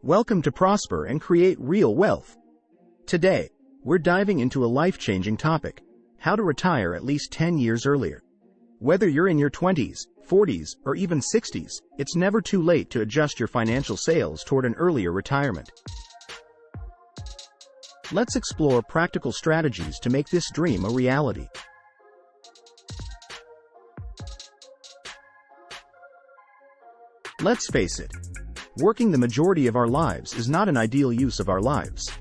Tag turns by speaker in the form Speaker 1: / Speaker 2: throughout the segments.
Speaker 1: Welcome to Prosper and Create Real Wealth. Today, we're diving into a life-changing topic: how to retire at least 10 years earlier. Whether you're in your 20s, 40s, or even 60s, it's never too late to adjust your financial sails toward an earlier retirement. Let's explore practical strategies to make this dream a reality. Let's face it, working the majority of our lives is not an ideal use of our lives.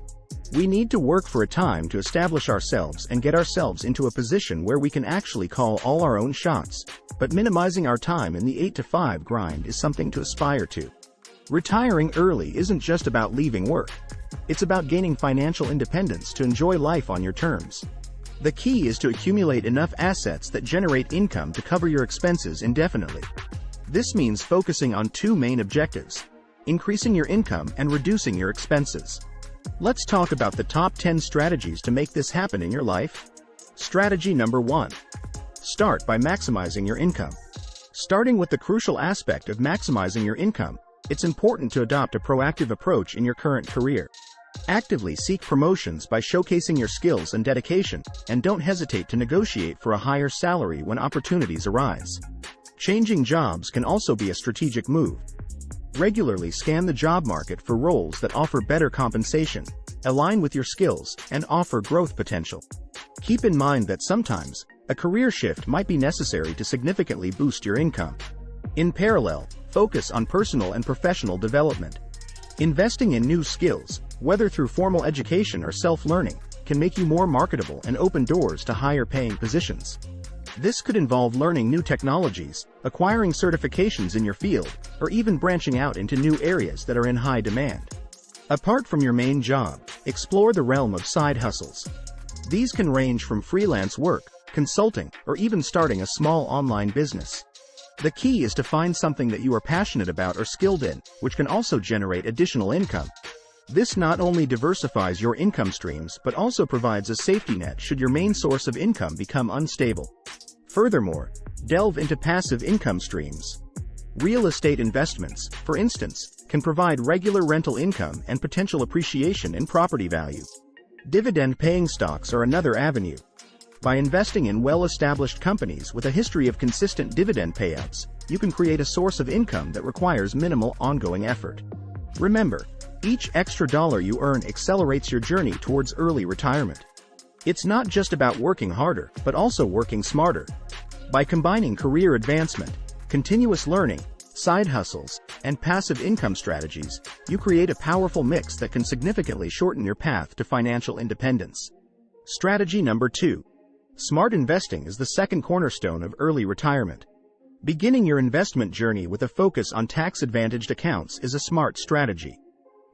Speaker 1: We need to work for a time to establish ourselves and get ourselves into a position where we can actually call all our own shots, but minimizing our time in the 8-to-5 grind is something to aspire to. Retiring early isn't just about leaving work. It's about gaining financial independence to enjoy life on your terms. The key is to accumulate enough assets that generate income to cover your expenses indefinitely. This means focusing on two main objectives: increasing your income and reducing your expenses. Let's talk about the top 10 strategies to make this happen in your life. Strategy number 1. Start by maximizing your income. Starting with the crucial aspect of maximizing your income, it's important to adopt a proactive approach in your current career. Actively seek promotions by showcasing your skills and dedication, and don't hesitate to negotiate for a higher salary when opportunities arise. Changing jobs can also be a strategic move. Regularly scan the job market for roles that offer better compensation, align with your skills, and offer growth potential. Keep in mind that sometimes, a career shift might be necessary to significantly boost your income. In parallel, focus on personal and professional development. Investing in new skills, whether through formal education or self-learning, can make you more marketable and open doors to higher-paying positions. This could involve learning new technologies, acquiring certifications in your field, or even branching out into new areas that are in high demand. Apart from your main job, explore the realm of side hustles. These can range from freelance work, consulting, or even starting a small online business. The key is to find something that you are passionate about or skilled in, which can also generate additional income. This not only diversifies your income streams but also provides a safety net should your main source of income become unstable. Furthermore, delve into passive income streams. Real estate investments, for instance, can provide regular rental income and potential appreciation in property value. Dividend-paying stocks are another avenue. By investing in well-established companies with a history of consistent dividend payouts, you can create a source of income that requires minimal ongoing effort. Remember, each extra dollar you earn accelerates your journey towards early retirement. It's not just about working harder, but also working smarter. By combining career advancement, continuous learning, side hustles, and passive income strategies, you create a powerful mix that can significantly shorten your path to financial independence. Strategy number 2. Smart investing is the second cornerstone of early retirement. Beginning your investment journey with a focus on tax-advantaged accounts is a smart strategy.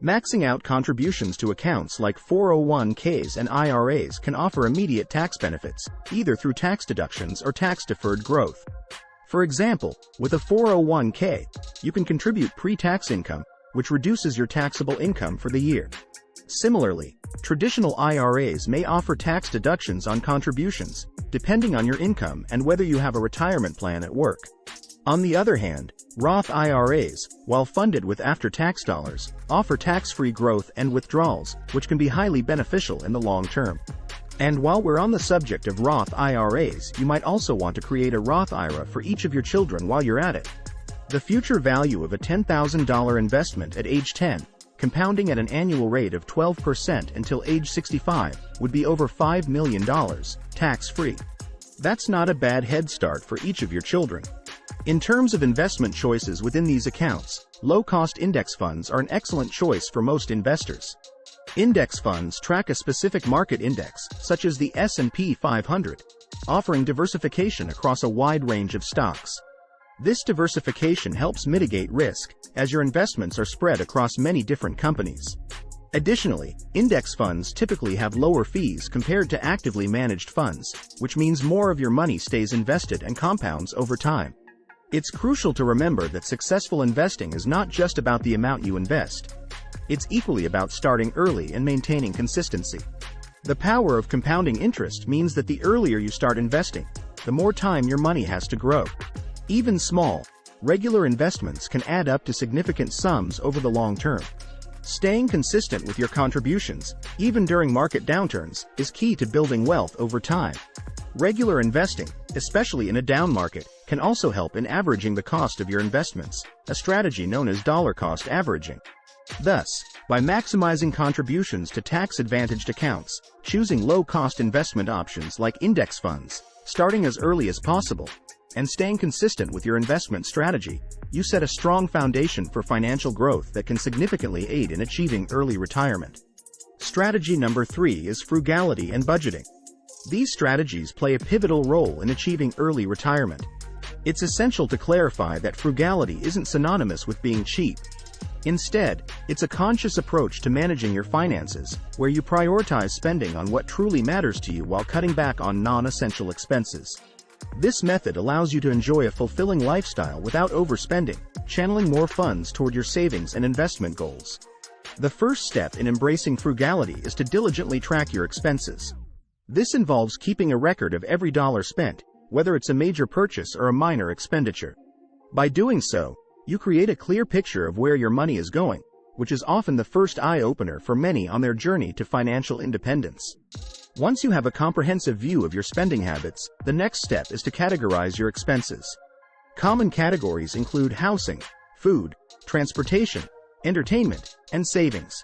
Speaker 1: Maxing out contributions to accounts like 401ks and IRAs can offer immediate tax benefits, either through tax deductions or tax-deferred growth. For example, with a 401k, you can contribute pre-tax income, which reduces your taxable income for the year. Similarly, traditional IRAs may offer tax deductions on contributions, depending on your income and whether you have a retirement plan at work. On the other hand, Roth IRAs, while funded with after-tax dollars, offer tax-free growth and withdrawals, which can be highly beneficial in the long term. And while we're on the subject of Roth IRAs, you might also want to create a Roth IRA for each of your children while you're at it. The future value of a $10,000 investment at age 10, compounding at an annual rate of 12% until age 65, would be over $5 million, tax-free. That's not a bad head start for each of your children. In terms of investment choices within these accounts, low-cost index funds are an excellent choice for most investors. Index funds track a specific market index, such as the S&P 500, offering diversification across a wide range of stocks. This diversification helps mitigate risk, as your investments are spread across many different companies. Additionally, index funds typically have lower fees compared to actively managed funds, which means more of your money stays invested and compounds over time. It's crucial to remember that successful investing is not just about the amount you invest. It's equally about starting early and maintaining consistency. The power of compounding interest means that the earlier you start investing, the more time your money has to grow. Even small, regular investments can add up to significant sums over the long term. Staying consistent with your contributions, even during market downturns, is key to building wealth over time. Regular investing, especially in a down market, can also help in averaging the cost of your investments, a strategy known as dollar cost averaging. Thus, by maximizing contributions to tax-advantaged accounts, choosing low-cost investment options like index funds, starting as early as possible, and staying consistent with your investment strategy, you set a strong foundation for financial growth that can significantly aid in achieving early retirement. Strategy number 3 is frugality and budgeting. These strategies play a pivotal role in achieving early retirement. It's essential to clarify that frugality isn't synonymous with being cheap. Instead, it's a conscious approach to managing your finances, where you prioritize spending on what truly matters to you while cutting back on non-essential expenses. This method allows you to enjoy a fulfilling lifestyle without overspending, channeling more funds toward your savings and investment goals. The first step in embracing frugality is to diligently track your expenses. This involves keeping a record of every dollar spent, whether it's a major purchase or a minor expenditure. By doing so, you create a clear picture of where your money is going, which is often the first eye-opener for many on their journey to financial independence. Once you have a comprehensive view of your spending habits, the next step is to categorize your expenses. Common categories include housing, food, transportation, entertainment, and savings.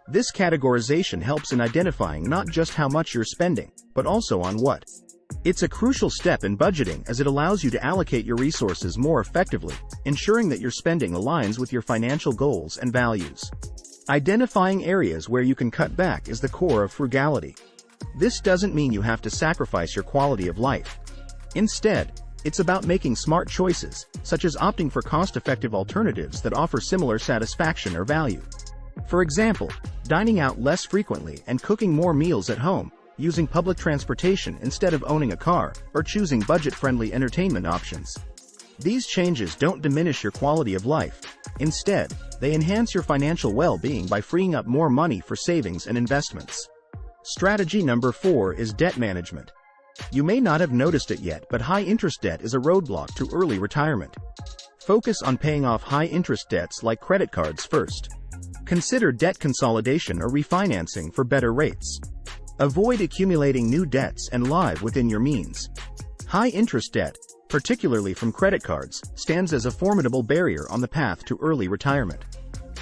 Speaker 1: This categorization helps in identifying not just how much you're spending, but also on what. It's a crucial step in budgeting as it allows you to allocate your resources more effectively, ensuring that your spending aligns with your financial goals and values. Identifying areas where you can cut back is the core of frugality. This doesn't mean you have to sacrifice your quality of life. Instead, it's about making smart choices, such as opting for cost-effective alternatives that offer similar satisfaction or value. For example, dining out less frequently and cooking more meals at home, using public transportation instead of owning a car, or choosing budget-friendly entertainment options. These changes don't diminish your quality of life. Instead, they enhance your financial well-being by freeing up more money for savings and investments. Strategy number 4 is debt management. You may not have noticed it yet, but high-interest debt is a roadblock to early retirement. Focus on paying off high-interest debts like credit cards first. Consider debt consolidation or refinancing for better rates. Avoid accumulating new debts and live within your means. High-interest debt, particularly from credit cards, stands as a formidable barrier on the path to early retirement.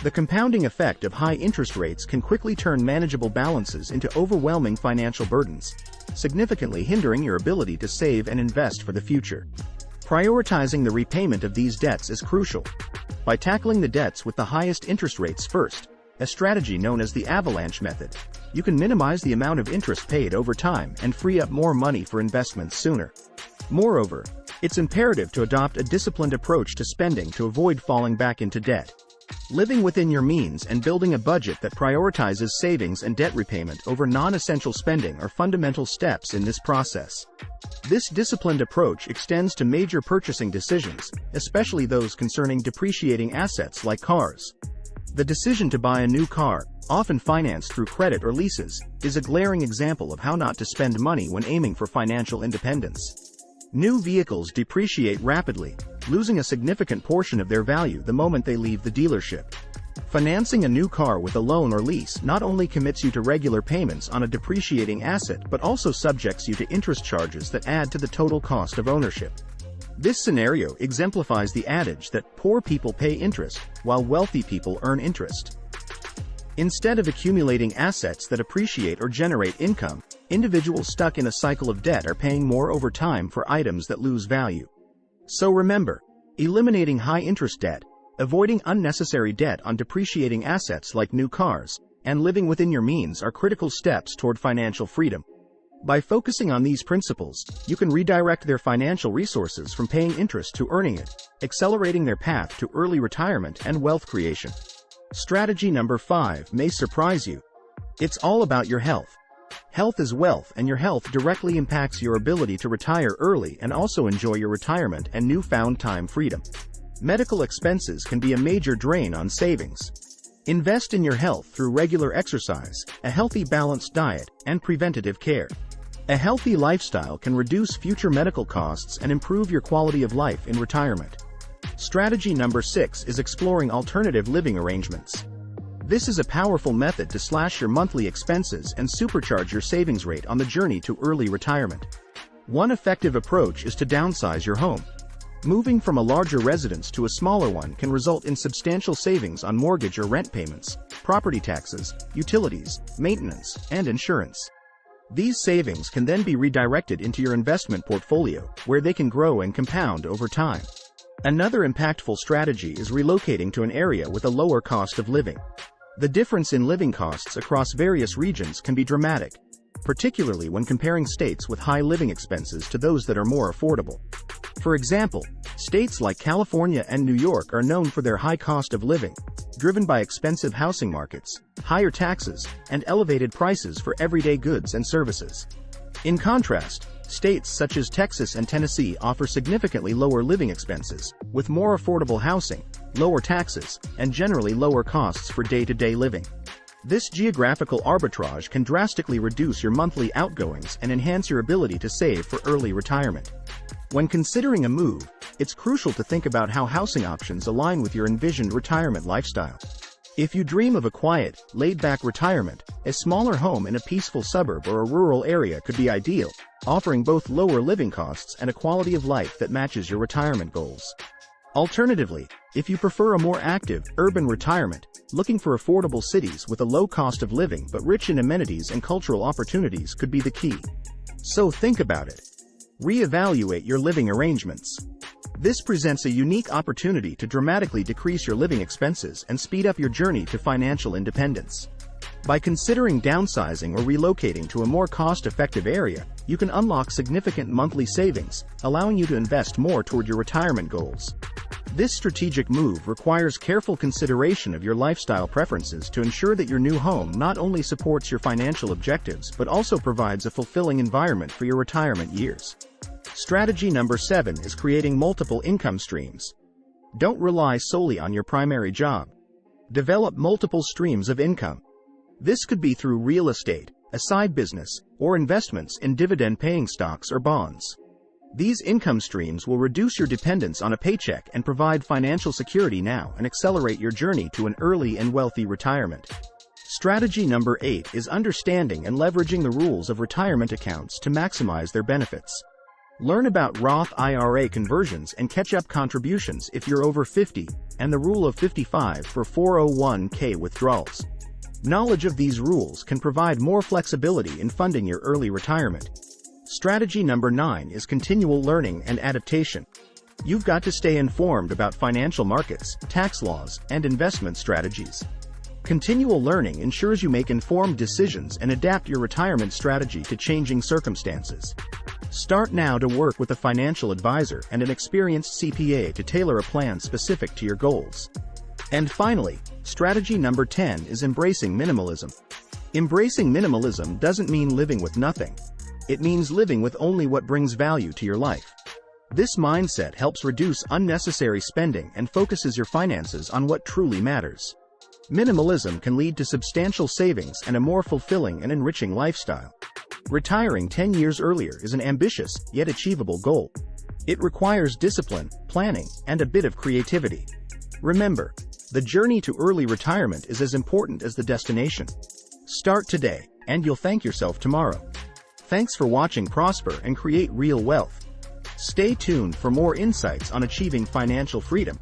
Speaker 1: The compounding effect of high interest rates can quickly turn manageable balances into overwhelming financial burdens, significantly hindering your ability to save and invest for the future. Prioritizing the repayment of these debts is crucial. By tackling the debts with the highest interest rates first, a strategy known as the avalanche method, you can minimize the amount of interest paid over time and free up more money for investments sooner. Moreover, it's imperative to adopt a disciplined approach to spending to avoid falling back into debt. Living within your means and building a budget that prioritizes savings and debt repayment over non-essential spending are fundamental steps in this process. This disciplined approach extends to major purchasing decisions, especially those concerning depreciating assets like cars. The decision to buy a new car, often financed through credit or leases, is a glaring example of how not to spend money when aiming for financial independence. New vehicles depreciate rapidly, losing a significant portion of their value the moment they leave the dealership. Financing a new car with a loan or lease not only commits you to regular payments on a depreciating asset but also subjects you to interest charges that add to the total cost of ownership. This scenario exemplifies the adage that poor people pay interest, while wealthy people earn interest. Instead of accumulating assets that appreciate or generate income, individuals stuck in a cycle of debt are paying more over time for items that lose value. So remember, eliminating high-interest debt, avoiding unnecessary debt on depreciating assets like new cars, and living within your means are critical steps toward financial freedom. By focusing on these principles, you can redirect their financial resources from paying interest to earning it, accelerating their path to early retirement and wealth creation. Strategy number 5 may surprise you. It's all about your health. Health is wealth, and your health directly impacts your ability to retire early and also enjoy your retirement and newfound time freedom. Medical expenses can be a major drain on savings. Invest in your health through regular exercise, a healthy balanced diet, and preventative care. A healthy lifestyle can reduce future medical costs and improve your quality of life in retirement. Strategy number 6 is exploring alternative living arrangements. This is a powerful method to slash your monthly expenses and supercharge your savings rate on the journey to early retirement. One effective approach is to downsize your home. Moving from a larger residence to a smaller one can result in substantial savings on mortgage or rent payments, property taxes, utilities, maintenance, and insurance. These savings can then be redirected into your investment portfolio, where they can grow and compound over time. Another impactful strategy is relocating to an area with a lower cost of living. The difference in living costs across various regions can be dramatic, particularly when comparing states with high living expenses to those that are more affordable. For example, states like California and New York are known for their high cost of living, driven by expensive housing markets, higher taxes, and elevated prices for everyday goods and services. In contrast, states such as Texas and Tennessee offer significantly lower living expenses, with more affordable housing, lower taxes, and generally lower costs for day-to-day living. This geographical arbitrage can drastically reduce your monthly outgoings and enhance your ability to save for early retirement. When considering a move, it's crucial to think about how housing options align with your envisioned retirement lifestyle. If you dream of a quiet, laid-back retirement, a smaller home in a peaceful suburb or a rural area could be ideal, offering both lower living costs and a quality of life that matches your retirement goals. Alternatively, if you prefer a more active, urban retirement, looking for affordable cities with a low cost of living but rich in amenities and cultural opportunities could be the key. So think about it. Reevaluate your living arrangements. This presents a unique opportunity to dramatically decrease your living expenses and speed up your journey to financial independence. By considering downsizing or relocating to a more cost-effective area, you can unlock significant monthly savings, allowing you to invest more toward your retirement goals. This strategic move requires careful consideration of your lifestyle preferences to ensure that your new home not only supports your financial objectives but also provides a fulfilling environment for your retirement years. Strategy number 7 is creating multiple income streams. Don't rely solely on your primary job. Develop multiple streams of income. This could be through real estate, a side business, or investments in dividend-paying stocks or bonds. These income streams will reduce your dependence on a paycheck and provide financial security now and accelerate your journey to an early and wealthy retirement. Strategy number 8 is understanding and leveraging the rules of retirement accounts to maximize their benefits. Learn about Roth IRA conversions and catch-up contributions if you're over 50, and the Rule of 55 for 401k withdrawals. Knowledge of these rules can provide more flexibility in funding your early retirement. Strategy number 9 is continual learning and adaptation. You've got to stay informed about financial markets, tax laws, and investment strategies. Continual learning ensures you make informed decisions and adapt your retirement strategy to changing circumstances. Start now to work with a financial advisor and an experienced CPA to tailor a plan specific to your goals. And finally, strategy number 10 is embracing minimalism. Embracing minimalism doesn't mean living with nothing. It means living with only what brings value to your life. This mindset helps reduce unnecessary spending and focuses your finances on what truly matters. Minimalism can lead to substantial savings and a more fulfilling and enriching lifestyle. Retiring 10 years earlier is an ambitious, yet achievable goal. It requires discipline, planning, and a bit of creativity. Remember, the journey to early retirement is as important as the destination. Start today, and you'll thank yourself tomorrow. Thanks for watching Prosper and Create Real Wealth. Stay tuned for more insights on achieving financial freedom.